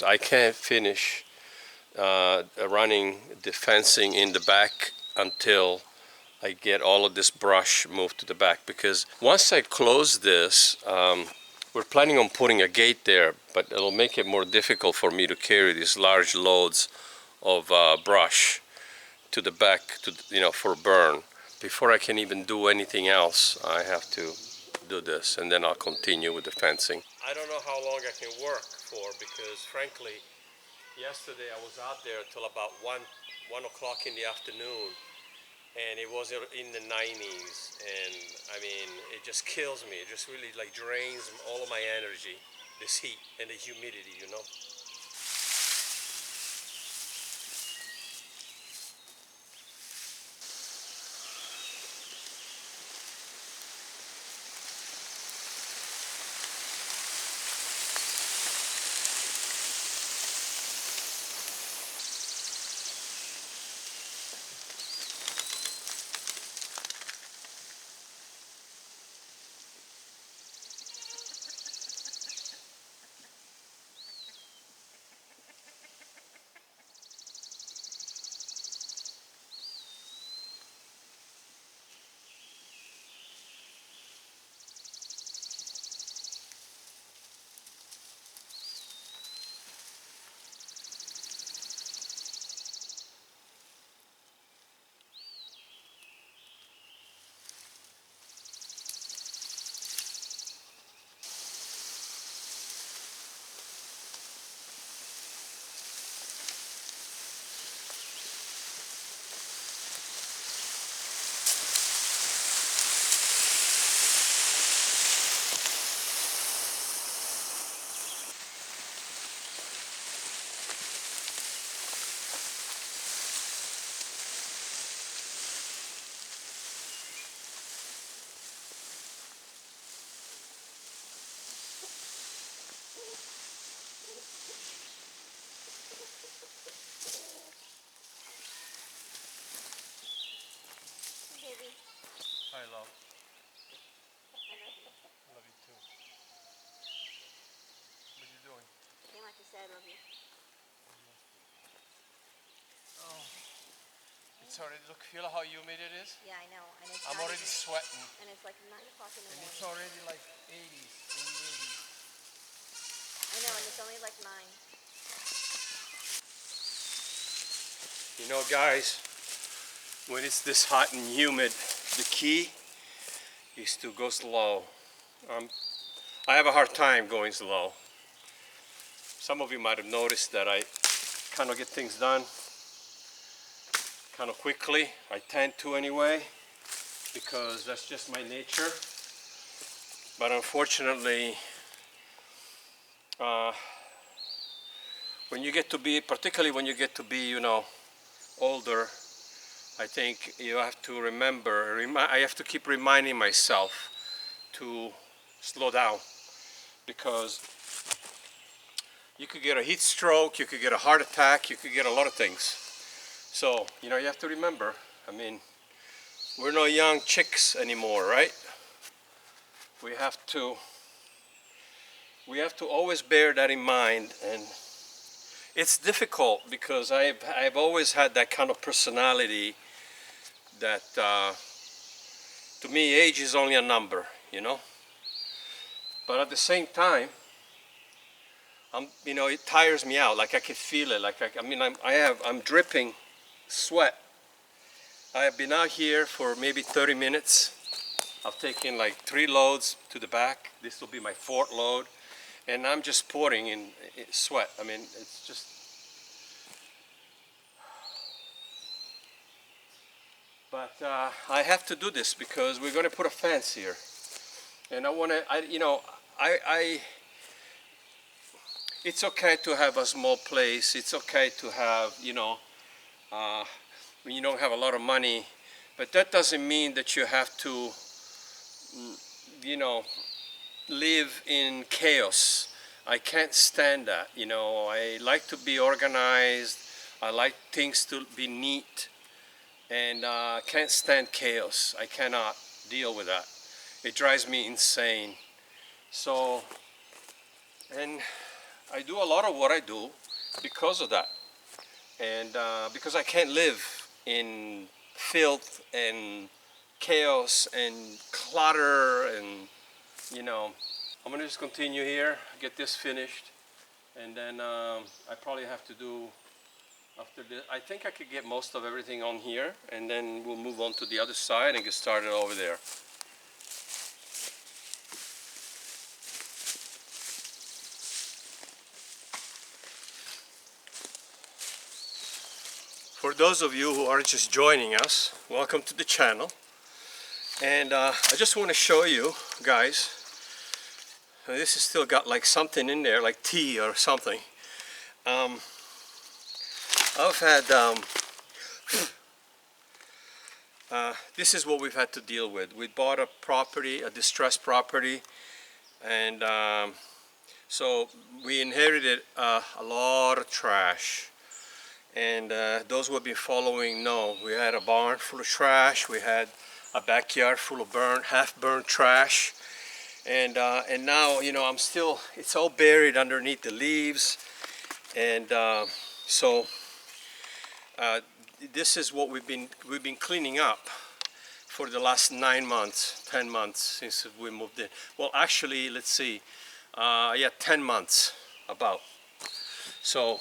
I can't finish running the fencing in the back until I get all of this brush moved to the back, because once I close this, we're planning on putting a gate there, but it'll make it more difficult for me to carry these large loads of brush to the back, to, for burn. Before I can even do anything else, I have to do this, and then I'll continue with the fencing. I don't know how long I can work for, because frankly, yesterday I was out there till about 1 o'clock in the afternoon, and it was in the 90s, and I mean, it just kills me. It just really like drains all of my energy, this heat and the humidity. Hi, love. Love you too. What are you doing? Came like to say I love you. Oh, it's already, look, feel how humid it is? Yeah, I know. And it's I'm already sweating. And it's like 9 o'clock in the And morning. it's already like 80s, 80s. I know, and it's only like 9. You know, guys, when it's this hot and humid, the key is to go slow. I have a hard time going slow. Some of you might have noticed that I kind of get things done kind of quickly. I tend to anyway, because that's just my nature. But unfortunately, when you get to be, particularly when you get to be, older, I think you have to remember, I have to keep reminding myself to slow down, because you could get a heat stroke, you could get a heart attack, you could get a lot of things. So, you have to remember, I mean, we're no young chicks anymore, right? We have to always bear that in mind. And it's difficult, because I've always had that kind of personality that to me age is only a number, but at the same time, it tires me out. Like I can feel it. Like I'm dripping sweat. I have been out here for maybe 30 minutes. I've taken like 3 loads to the back. This will be my 4th load, and I'm just pouring in sweat. I mean, it's just. But I have to do this, because we're going to put a fence here, and I want to. It's okay to have a small place. It's okay to have, when you don't have a lot of money, but that doesn't mean that you have to, live in chaos. I can't stand that. I like to be organized. I like things to be neat, and I can't stand chaos. I cannot deal with that. It drives me insane. So, and I do a lot of what I do because of that, and because I can't live in filth and chaos and clutter, and you know, I'm gonna just continue here, get this finished, and then I probably have to do after this. I think I could get most of everything on here, and then we'll move on to the other side and get started over there. For those of you who are just joining us, welcome to the channel. And I just want to show you guys, this has still got like something in there, like tea or something. I've had, this is what we've had to deal with. We bought a property, a distressed property, and so we inherited a lot of trash. And those who have been following know we had a barn full of trash, we had a backyard full of half-burned trash, and now, you know, it's all buried underneath the leaves, and so this is what we've been cleaning up for the last 9 months, 10 months since we moved in. Well, actually, let's see, yeah, 10 months about. So,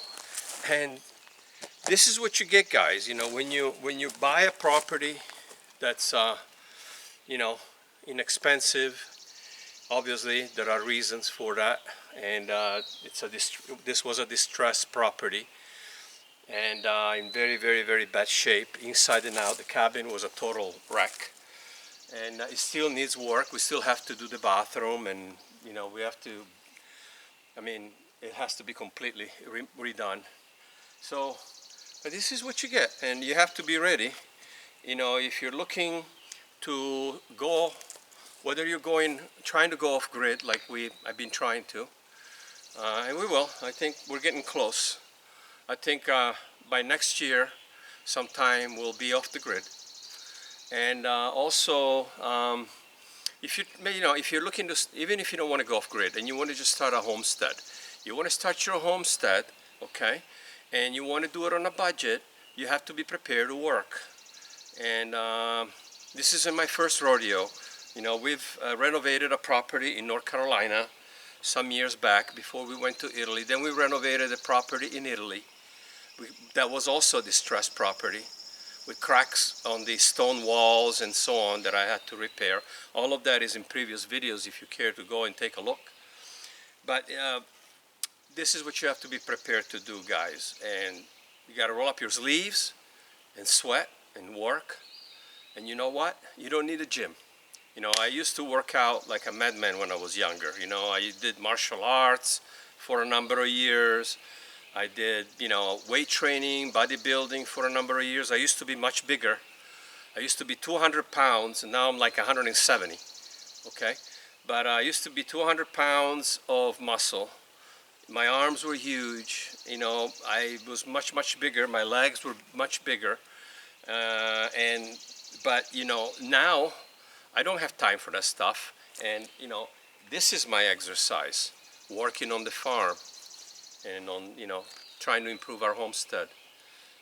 and this is what you get, guys. You know, when you buy a property that's you know, inexpensive, obviously there are reasons for that, and this was a distressed property, and in very bad shape inside and out. The cabin was a total wreck, and it still needs work. We still have to do the bathroom, and you know, we have to, I mean, it has to be completely redone. So, but this is what you get, and you have to be ready. You know, if you're looking to go, whether you're trying to go off grid like I've been trying to, and we will. I think we're getting close. I think by next year sometime we'll be off the grid. And also, if you're looking to, even if you don't want to go off grid and you want to just start a homestead, you want to start your homestead, okay, and you want to do it on a budget, you have to be prepared to work. And this isn't my first rodeo. You know, we've renovated a property in North Carolina some years back before we went to Italy. Then we renovated a property in Italy. That was also a distressed property with cracks on the stone walls and so on that I had to repair. All of that is in previous videos if you care to go and take a look. But this is what you have to be prepared to do, guys. And you got to roll up your sleeves and sweat and work. And you know what? You don't need a gym. You know, I used to work out like a madman when I was younger. You know, I did martial arts for a number of years. I did, you know, weight training, bodybuilding for a number of years. I used to be much bigger. I used to be 200 pounds, and now I'm like 170, okay? But I used to be 200 pounds of muscle. My arms were huge, you know, I was much bigger. My legs were much bigger. But, you know, now I don't have time for that stuff. And, you know, this is my exercise, working on the farm and on, you know, trying to improve our homestead.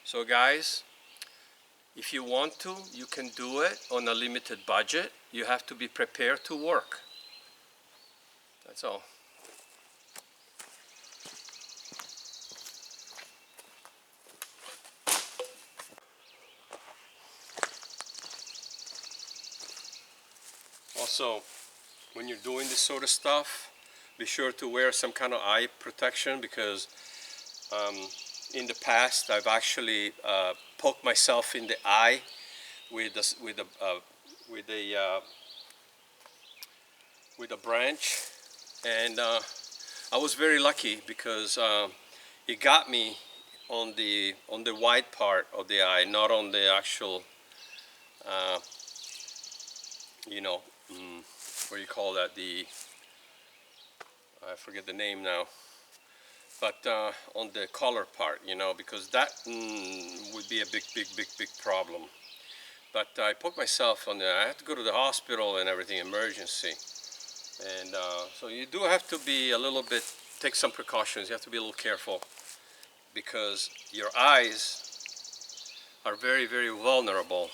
So guys, if you want to, you can do it on a limited budget. You have to be prepared to work. That's all. Also, when you're doing this sort of stuff, be sure to wear some kind of eye protection, because in the past I've actually poked myself in the eye with a branch, and I was very lucky because it got me on the wide part of the eye, not on the actual you know, what do you call that, I forget the name now, but on the collar part, you know, because that would be a big problem. But I poked myself on I had to go to the hospital and everything, emergency. And so you do have to be a little bit take some precautions. You have to be a little careful because your eyes are very, very vulnerable.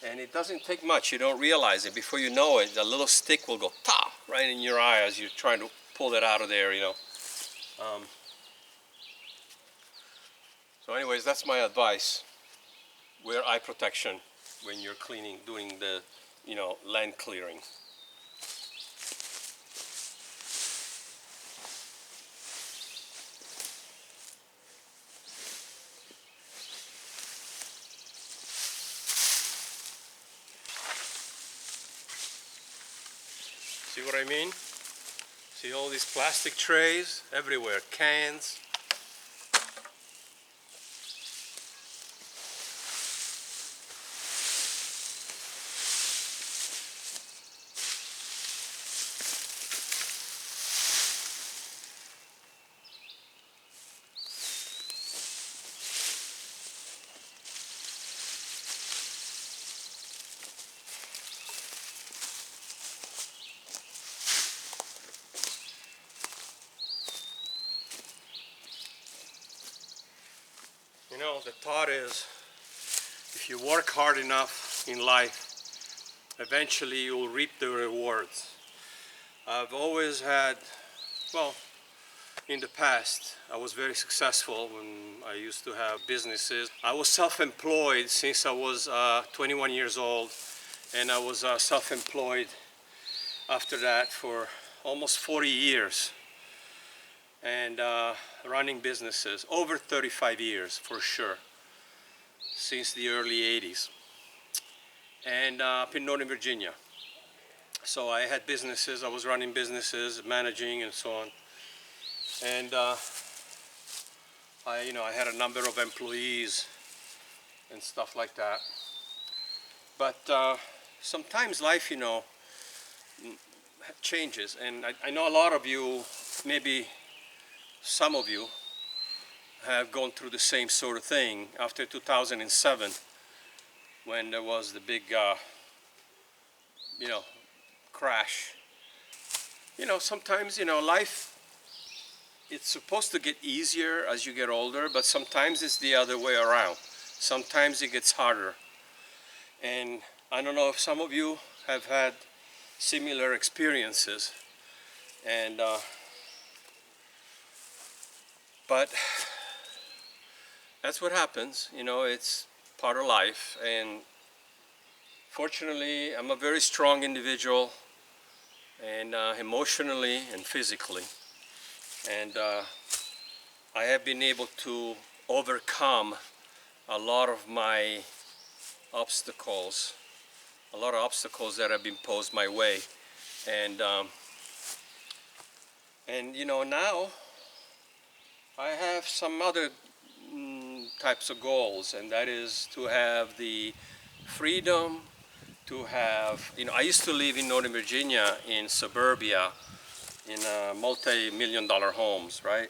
And it doesn't take much. You don't realize it. Before you know it, the little stick will go ta right in your eye as you're trying to pull it out of there, you know. So anyways, that's my advice. Wear eye protection when you're cleaning, doing the, you know, land clearing. See what I mean? See all these plastic trays everywhere, cans. You know, the thought is, if you work hard enough in life, eventually you will reap the rewards. I've always had, well, in the past, I was very successful when I used to have businesses. I was self-employed since I was 21 years old, and I was self-employed after that for almost 40 years. And running businesses, over 35 years for sure, since the early 80s, and up in Northern Virginia. So I had businesses, I was running businesses, managing and so on. And I had a number of employees and stuff like that. But sometimes life, changes. And I know a lot of you, maybe some of you, have gone through the same sort of thing after 2007, when there was the big, crash. Sometimes, life, it's supposed to get easier as you get older, but sometimes it's the other way around. Sometimes it gets harder. And I don't know if some of you have had similar experiences. And, but that's what happens, it's part of life. And fortunately, I'm a very strong individual, and emotionally and physically. And I have been able to overcome a lot of my obstacles, that have been posed my way. And now I have some other types of goals, and that is to have the freedom to have, I used to live in Northern Virginia in suburbia, in multi-million-dollar homes, right?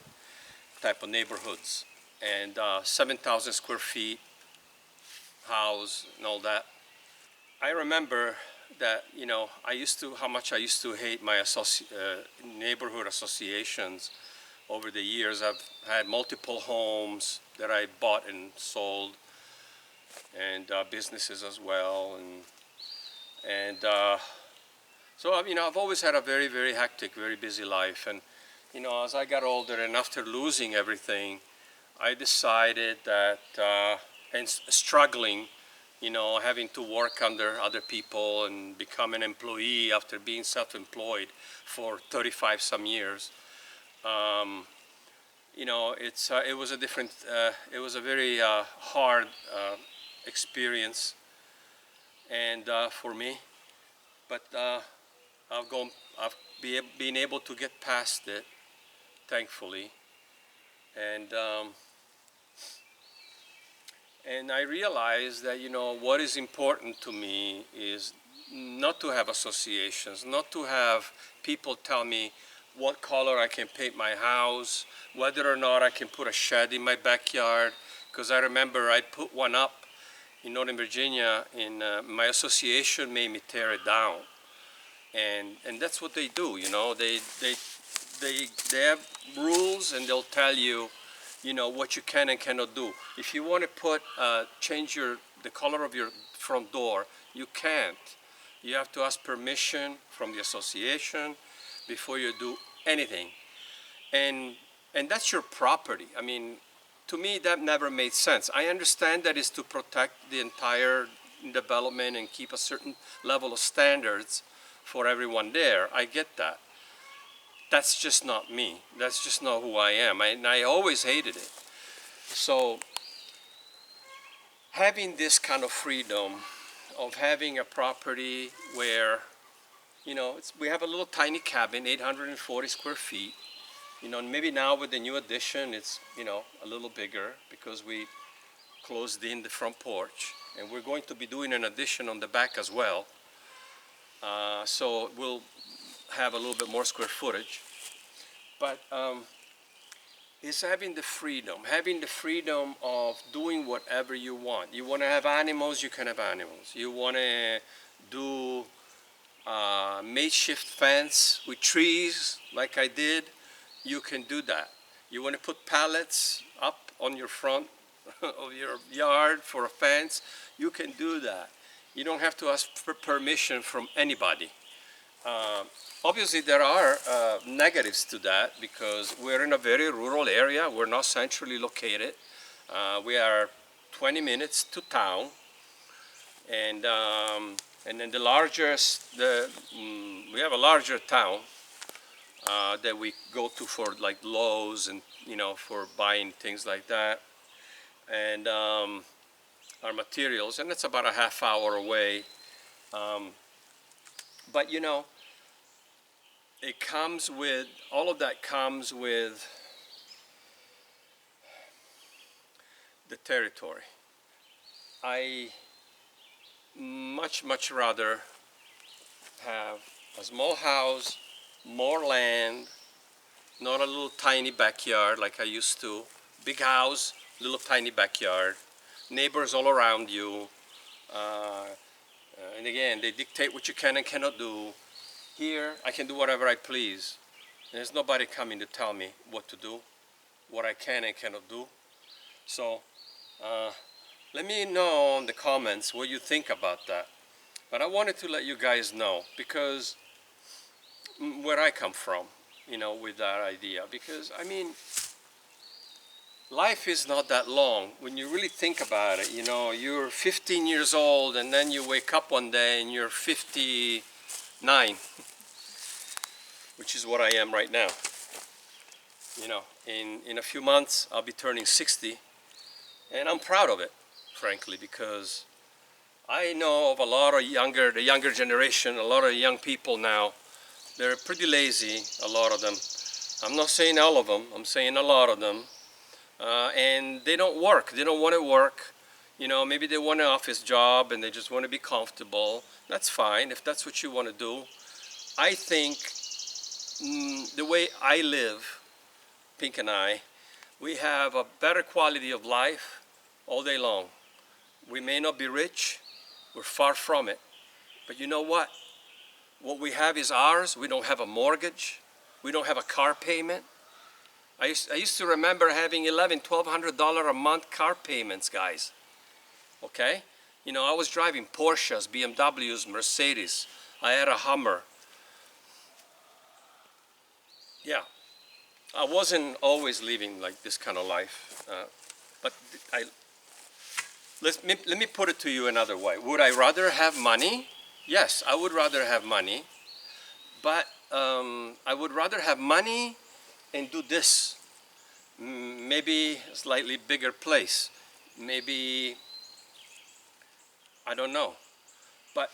Type of neighborhoods, and 7,000 square feet house and all that. I remember that, how much I used to hate my neighborhood associations. Over the years, I've had multiple homes that I bought and sold, and businesses as well, and so I've always had a very, very hectic, very busy life. And as I got older and after losing everything, I decided that and struggling, having to work under other people and become an employee after being self-employed for 35 some years. It was a different, it was a very hard experience, and for me, but I've been able to get past it, thankfully, and I realized that what is important to me is not to have associations, not to have people tell me what color I can paint my house, whether or not I can put a shed in my backyard. Because I remember I put one up in Northern Virginia, and my association made me tear it down. And that's what they do, they have rules, and they'll tell you, you know, what you can and cannot do. If you want to change the color of your front door, you can't. You have to ask permission from the association before you do anything. And that's your property. I mean, to me, that never made sense. I understand that is to protect the entire development and keep a certain level of standards for everyone there. I get that. That's just not me. That's just not who I am. And I always hated it. So having this kind of freedom of having a property where, you know, we have a little tiny cabin, 840 square feet. You know, maybe now with the new addition, it's, you know, a little bigger because we closed in the front porch. And we're going to be doing an addition on the back as well. So we'll have a little bit more square footage. But it's having the freedom of doing whatever you want. You want to have animals, you can have animals. You want to do makeshift fence with trees like I did, you can do that. You want to put pallets up on your front of your yard for a fence, you can do that. You don't have to ask for permission from anybody. Obviously there are negatives to that because we're in a very rural area. We're not centrally located. We are 20 minutes to town, and then we have a larger town that we go to for like Lowe's and, you know, for buying things like that, and our materials, and it's about a half hour away. But you know, it comes with, all of that comes with the territory. I much rather have a small house, more land, not a little tiny backyard like I used to. Big house, little tiny backyard, neighbors all around you, and again, they dictate what you can and cannot do. Here, I can do whatever I please. There's nobody coming to tell me what to do, what I can and cannot do. So, let me know in the comments what you think about that. But I wanted to let you guys know, because where I come from, you know, with that idea. Because, I mean, life is not that long. When you really think about it, you know, you're 15 years old and then you wake up one day and you're 59, which is what I am right now. You know, in a few months I'll be turning 60, and I'm proud of it, frankly, because I know of a lot of the younger generation, a lot of young people now. They're pretty lazy, a lot of them. I'm not saying all of them, I'm saying a lot of them. And they don't work, they don't want to work. You know, maybe they want an office job and they just want to be comfortable. That's fine, if that's what you want to do. I think the way I live, Pink and I, we have a better quality of life all day long. We may not be rich, we're far from it. But you know what? What we have is ours. We don't have a mortgage. We don't have a car payment. I used to remember having $1,100–1,200 a month car payments, guys. Okay? You know, I was driving Porsches, BMWs, Mercedes. I had a Hummer. Yeah. I wasn't always living like this kind of life. But let me put it to you another way. Would I rather have money? Yes, I would rather have money, but I would rather have money and do this. Maybe a slightly bigger place. Maybe, I don't know, but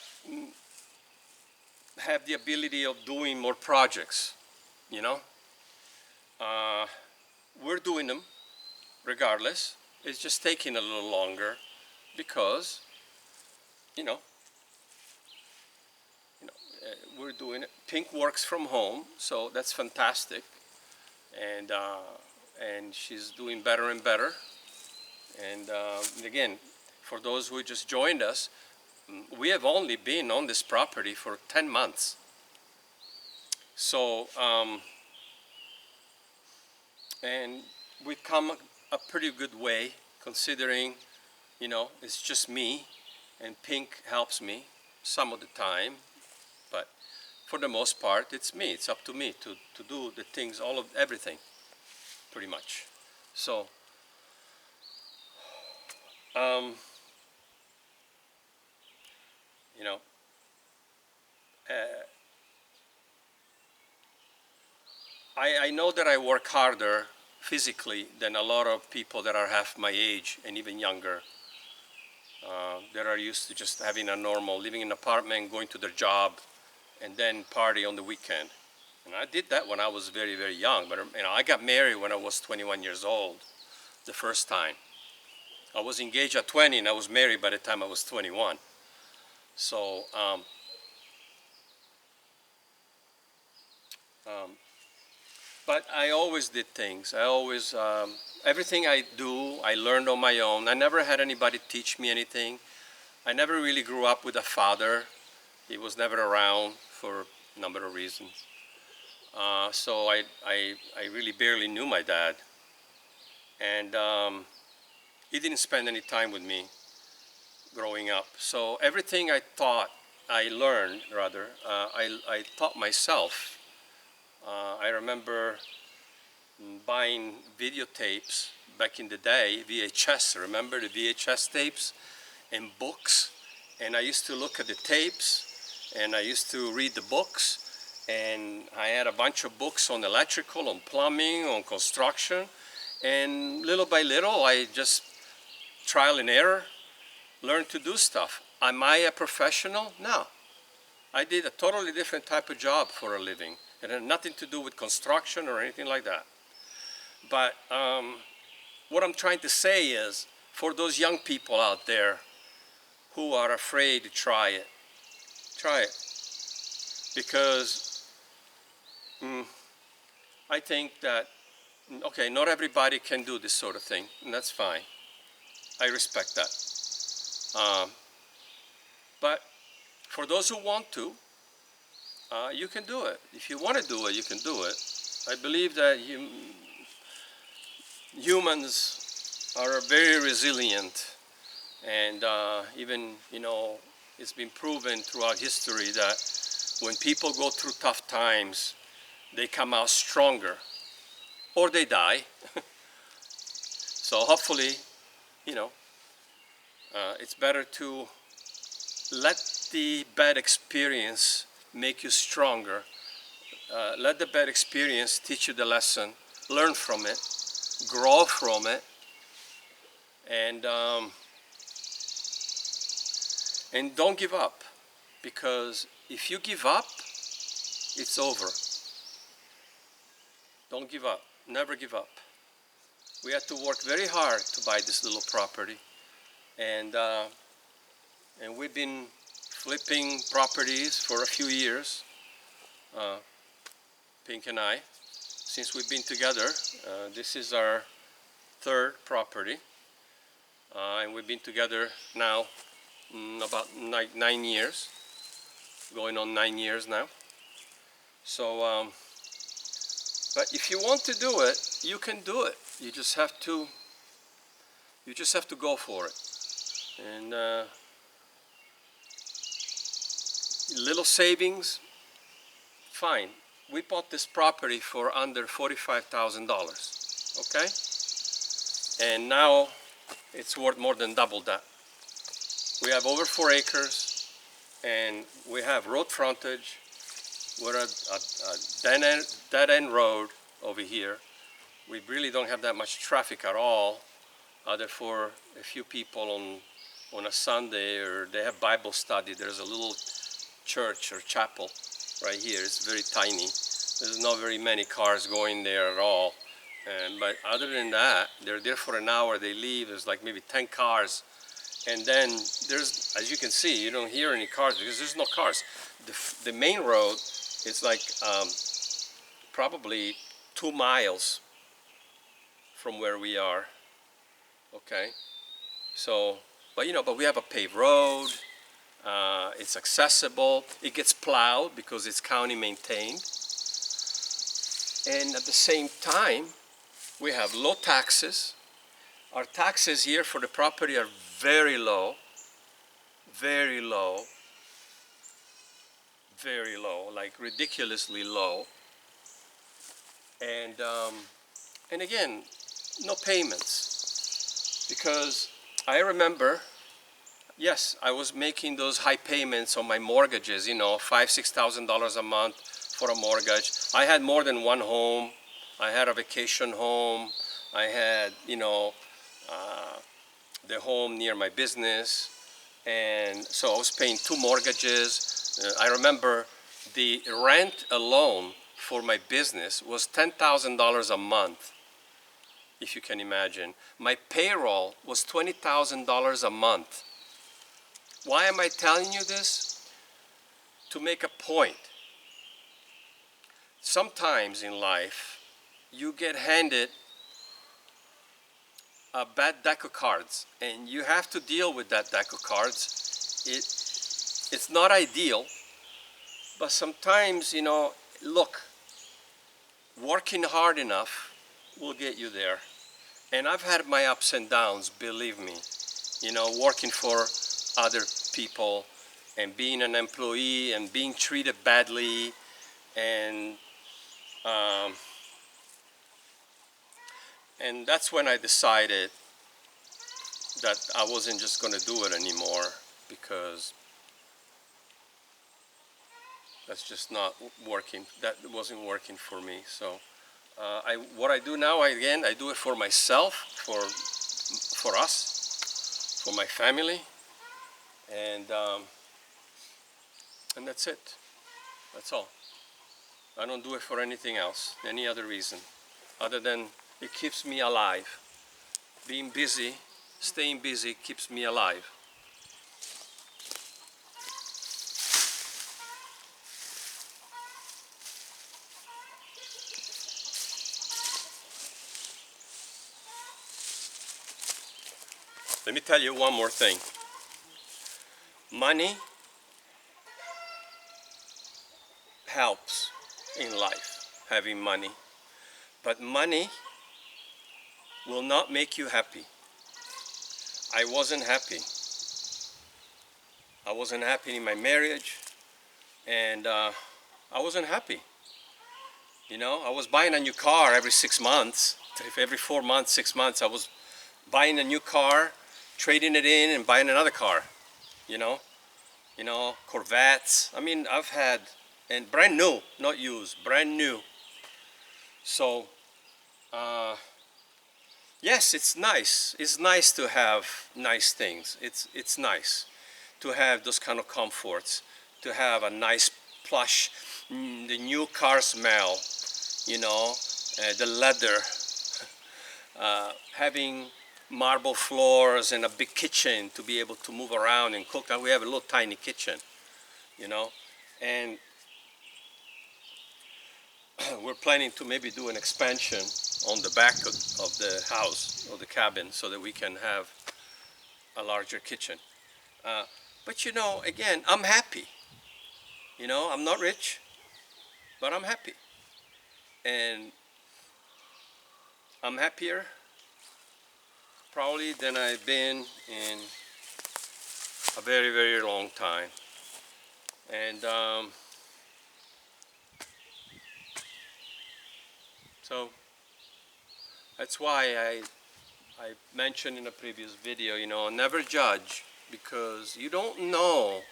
have the ability of doing more projects, you know? We're doing them regardless. It's just taking a little longer because, you know, we're doing it. Pink works from home, so that's fantastic, and she's doing better and better. And again, for those who just joined us, we have only been on this property for 10 months. So And we've come a pretty good way, considering, it's just me, and Pink helps me some of the time, but for the most part, it's me. It's up to me to do the things, everything, pretty much. So, um, you know, uh, I know that I work harder physically than a lot of people that are half my age and even younger, that are used to just having a normal, living in an apartment, going to their job, and then party on the weekend. And I did that when I was very, very young. But I got married when I was 21 years old, the first time. I was engaged at 20, and I was married by the time I was 21. So, but I always did things. Everything I do, I learned on my own. I never had anybody teach me anything. I never really grew up with a father. He was never around for a number of reasons. So I really barely knew my dad. And he didn't spend any time with me growing up. So everything I learned, I taught myself. I remember buying videotapes back in the day, VHS, remember the VHS tapes, and books. And I used to look at the tapes, and I used to read the books. And I had a bunch of books on electrical, on plumbing, on construction. And little by little, I just trial and error, learned to do stuff. Am I a professional? No. I did a totally different type of job for a living. It had nothing to do with construction or anything like that. But what I'm trying to say is, for those young people out there who are afraid to try it. Try it. Because I think that, okay, not everybody can do this sort of thing, and that's fine. I respect that. But for those who want to, you can do it. If you want to do it, you can do it. I believe that humans are very resilient, and even, it's been proven throughout history that when people go through tough times, they come out stronger, or they die. So hopefully, it's better to let the bad experience make you stronger. Let the bad experience teach you the lesson, learn from it, grow from it, and don't give up. Because if you give up, it's over. Don't give up. Never give up. We had to work very hard to buy this little property, and we've been flipping properties for a few years, Pink and I, since we've been together. This is our third property, and we've been together now about 9 years, going on 9 years now. So, but if you want to do it, you can do it. You just have to go for it. And little savings, fine. We bought this property for under $45,000, okay? And now it's worth more than double that. We have over 4 acres, and we have road frontage. We're at a dead-end road over here. We really don't have that much traffic at all, other for a few people on a Sunday, or they have Bible study. There's a little church or chapel right here. It's very tiny. There's not very many cars going there at all. But other than that, they're there for an hour, they leave. There's like maybe 10 cars. And then there's, as you can see, you don't hear any cars because there's no cars. The main road is like probably 2 miles from where we are. Okay, so, but we have a paved road. It's accessible. It gets plowed because it's county maintained. And at the same time, We have low taxes. Our taxes here for the property are very low, very low, very low, like ridiculously low. And again, no payments, because I remember, yes, I was making those high payments on my mortgages, you know, $5,000-$6,000 a month for a mortgage. I had more than one home. I had a vacation home. I had, you know, the home near my business, and so I was paying two mortgages. I remember the rent alone for my business was $10,000 a month, if you can imagine. My payroll was $20,000 a month. Why am I telling you this? To make a point. Sometimes in life, you get handed a bad deck of cards, and you have to deal with that deck of cards. It's not ideal, but sometimes, you know, look, working hard enough will get you there. And I've had my ups and downs, believe me, you know, working for other people and being an employee and being treated badly, and that's when I decided that I wasn't just going to do it anymore, because that's just not working. That wasn't working for me. So what I do now, I do it for myself, for us, for my family, and that's it. That's all. I don't do it for anything else, any other reason, other than it keeps me alive. Being busy, staying busy keeps me alive. Let me tell you one more thing. Money helps in life, having money. But money will not make you happy. I wasn't happy. I wasn't happy in my marriage, and I wasn't happy. You know, I was buying a new car every 6 months, every 4 months, 6 months. I was buying a new car, trading it in, and buying another car. You know, Corvettes. I mean, I've had, and brand new, not used, brand new. So, yes, it's nice. It's nice to have nice things. It's nice to have those kind of comforts, to have a nice plush, the new car smell, you know, the leather, having marble floors and a big kitchen to be able to move around and cook. And we have a little tiny kitchen, you know, and we're planning to maybe do an expansion on the back of the house, or the cabin, so that we can have a larger kitchen. But you know, again, I'm happy. You know, I'm not rich, but I'm happy. And I'm happier probably than I've been in a very, very long time. And so that's why I mentioned in a previous video, you know, never judge, because you don't know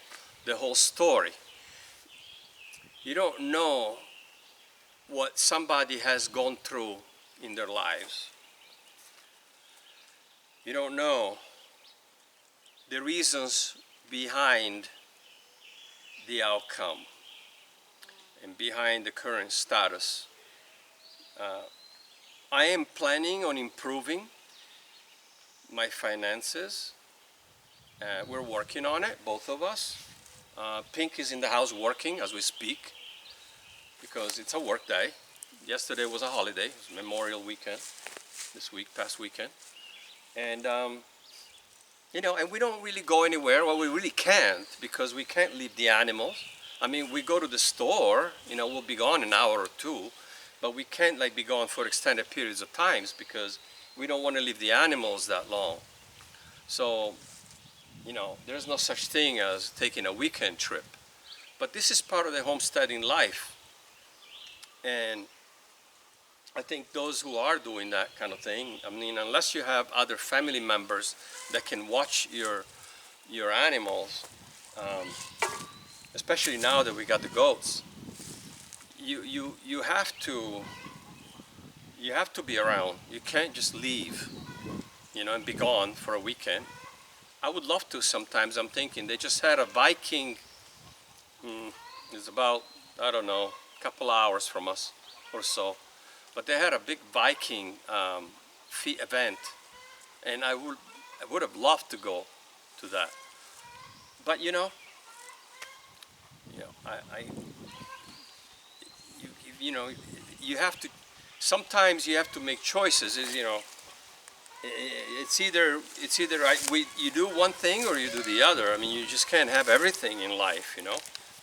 the whole story. You don't know what somebody has gone through in their lives. You don't know the reasons behind the outcome and behind the current status. I am planning on improving my finances. We're working on it, both of us. Pink is in the house working as we speak, because it's a work day. Yesterday was a holiday, it was Memorial Weekend, past weekend. And, you know, and we don't really go anywhere. Well, we really can't, because we can't leave the animals. I mean, we go to the store, you know, we'll be gone an hour or two. but we can't like be gone for extended periods of times because we don't want to leave the animals that long. So, there's no such thing as taking a weekend trip. But this is part of the homesteading life. And I think those who are doing that kind of thing, I mean, unless you have other family members that can watch your animals, especially now that we got the goats, you have to be around. You can't just leave, and be gone for a weekend. I would love to sometimes. I'm thinking they just had a Viking. It's about, I don't know, a couple hours from us or so. But they had a big Viking event, and I would have loved to go to that. But you have to. Sometimes you have to make choices. It's either you do one thing or you do the other. I mean, you just can't have everything in life.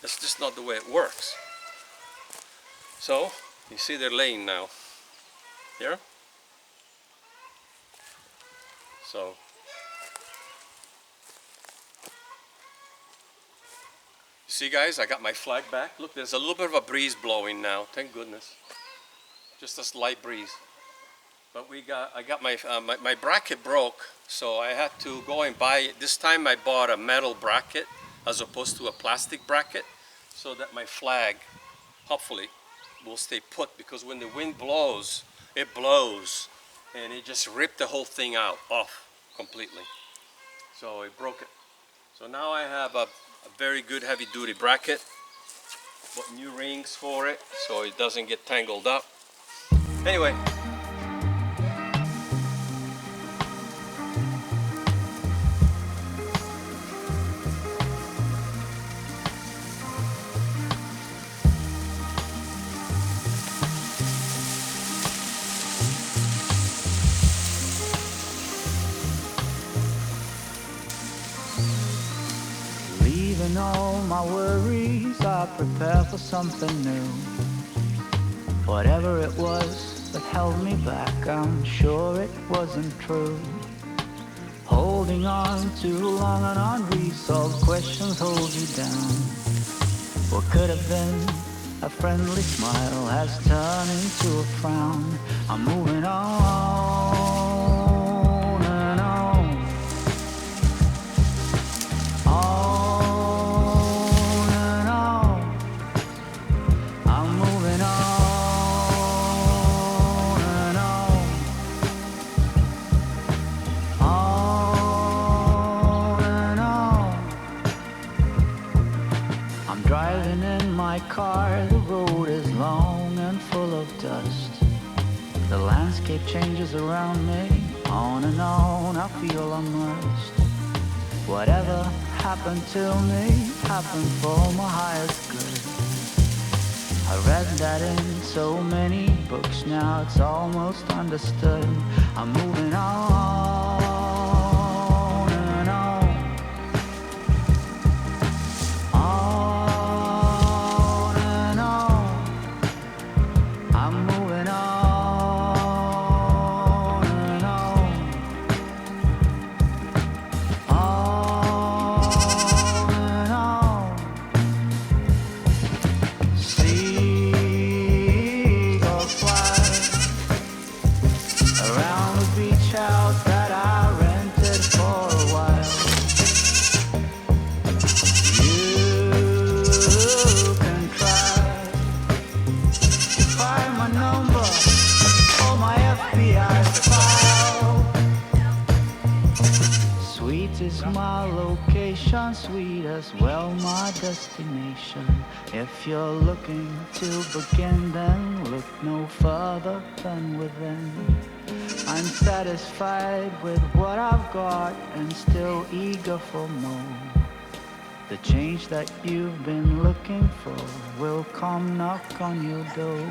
That's just not the way it works. So you see, they're laying now. Here. So. You see, guys, I got my flag back. Look, there's a little bit of a breeze blowing now. Thank goodness. Just a slight breeze. But I got my bracket broke, so I had to go and buy it. This time I bought a metal bracket as opposed to a plastic bracket, so that my flag, hopefully, will stay put. Because when the wind blows, it blows, and it just ripped the whole thing off completely. So it broke it. So now I have a very good heavy-duty bracket. Bought new rings for it, so it doesn't get tangled up. Anyway. Leaving all my worries, I prepare for something new. Whatever it was that held me back, I'm sure it wasn't true. Holding on too long and unresolved questions hold you down. What could have been a friendly smile has turned into a frown. I'm moving on and on. On and on. I'm moving on and on. On and on. I'm driving in my car, the road is long and full of dust. The landscape changes around me, on and on, I feel I'm lost. Whatever happened to me, happened for my highest good. I read that in so many books, now it's almost understood. I'm moving on and on. On and on. I'm moving on and on. On and on. Seagulls fly around the beach house that I rented for a while. You can try to find my number or my FBI file. Sweet is my location, sweet as well my destination. If you're looking to begin, then look no further than within. I'm satisfied with what I've got and still eager for more. The change that you've been looking for will come knock on your door.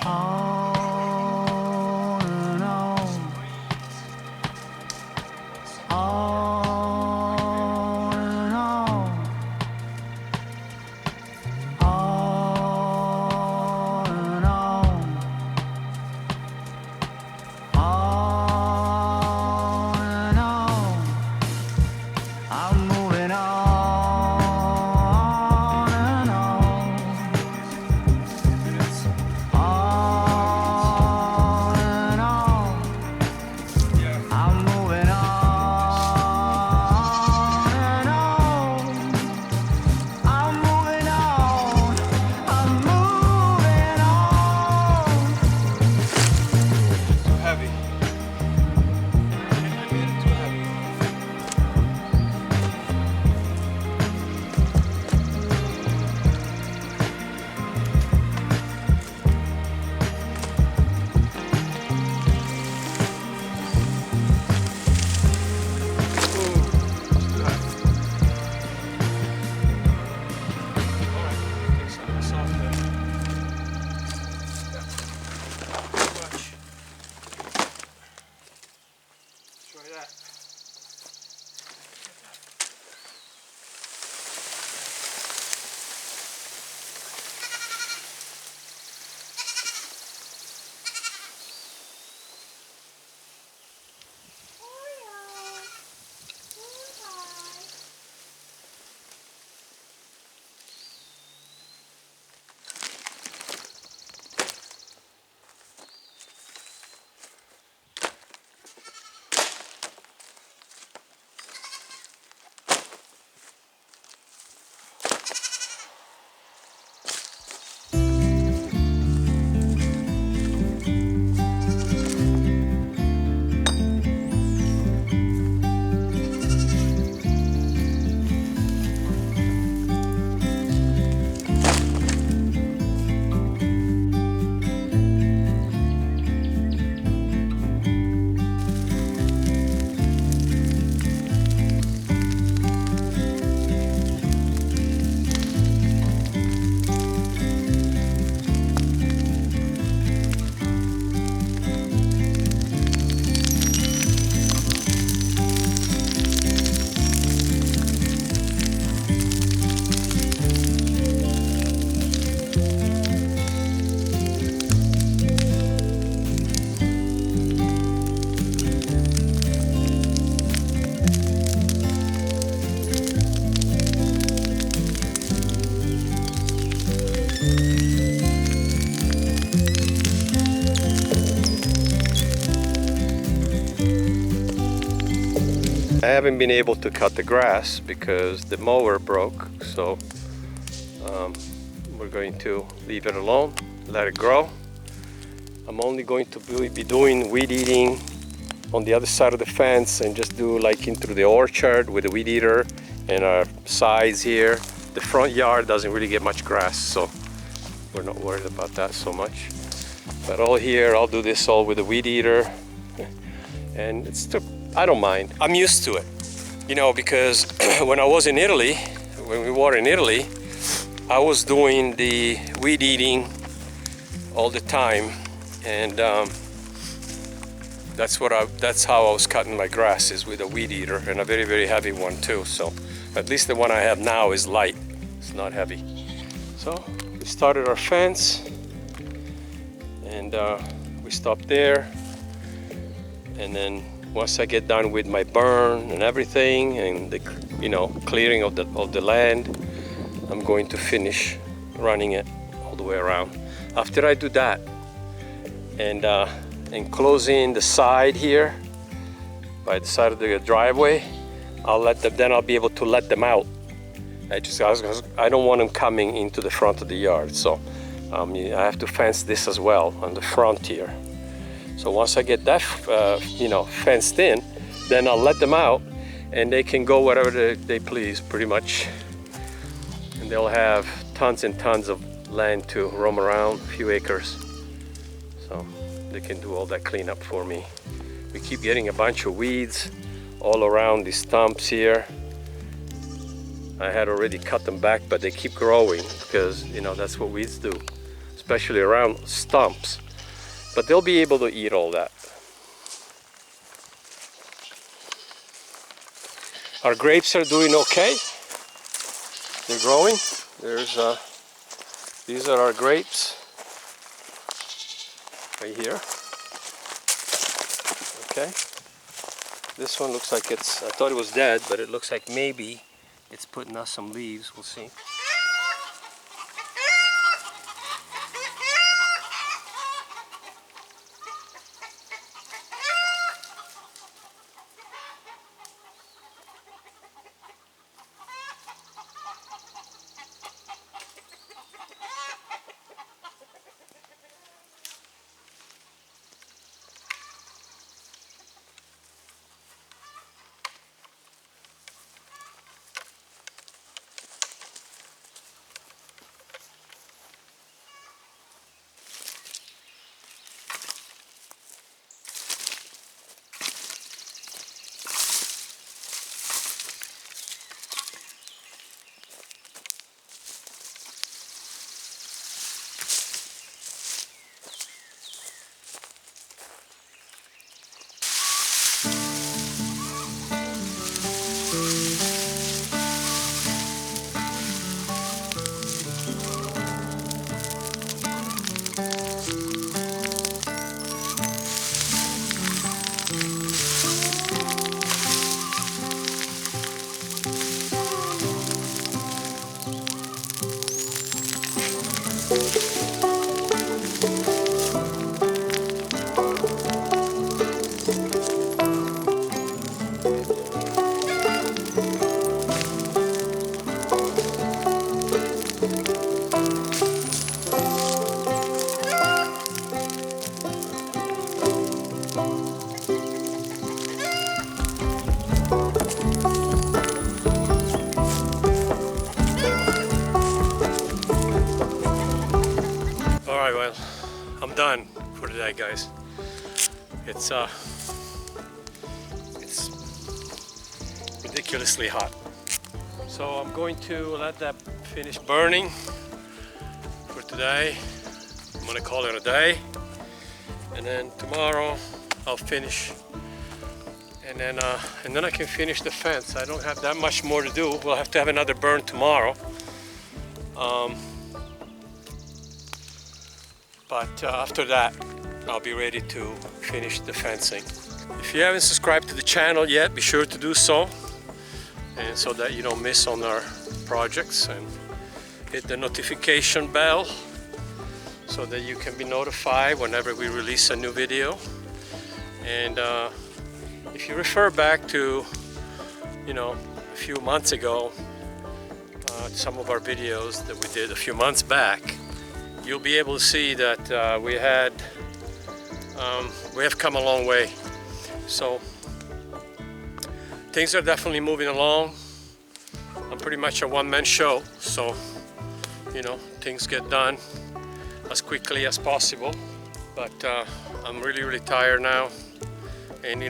On and on. On and on. On and on. Look at that. I haven't been able to cut the grass because the mower broke, so we're going to leave it alone, let it grow. I'm only going to be doing weed eating on the other side of the fence and just do like into the orchard with the weed eater and our sides here. The front yard doesn't really get much grass, so we're not worried about that so much. But all here, I'll do this all with the weed eater, and it's still, I don't mind. I'm used to it, you know, because when I was in Italy, when we were in Italy, I was doing the weed eating all the time, and that's how I was cutting my grasses, with a weed eater, and a very, very heavy one too. So at least the one I have now is light, it's not heavy. So we started our fence, and we stopped there, and then once I get done with my burn and everything, and the, you know, clearing of the land, I'm going to finish running it all the way around. After I do that, and close in the side here, by the side of the driveway, then I'll be able to let them out. I don't want them coming into the front of the yard, so I have to fence this as well on the front here. So once I get that, you know, fenced in, then I'll let them out, and they can go wherever they please, pretty much. And they'll have tons and tons of land to roam around, a few acres. So they can do all that cleanup for me. We keep getting a bunch of weeds all around these stumps here. I had already cut them back, but they keep growing because, you know, that's what weeds do, especially around stumps. But they'll be able to eat all that. Our grapes are doing okay. They're growing. These are our grapes right here. Okay. This one looks like I thought it was dead, but it looks like maybe it's putting out some leaves. We'll see. done for today, guys. It's ridiculously hot. So I'm going to let that finish burning for today. I'm gonna call it a day, and then tomorrow I'll finish, and then I can finish the fence. I don't have that much more to do. We'll have to have another burn tomorrow. But after that, I'll be ready to finish the fencing. If you haven't subscribed to the channel yet, be sure to do so, and so that you don't miss on our projects, and hit the notification bell so that you can be notified whenever we release a new video. And if you refer back to, a few months ago, some of our videos that we did a few months back, you'll be able to see that we have come a long way. So things are definitely moving along. I'm pretty much a one-man show, so things get done as quickly as possible. But I'm really tired now, and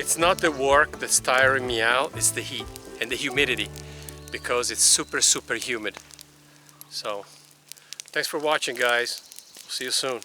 it's not the work that's tiring me out, it's the heat and the humidity, because it's super humid. So thanks for watching, guys. See you soon.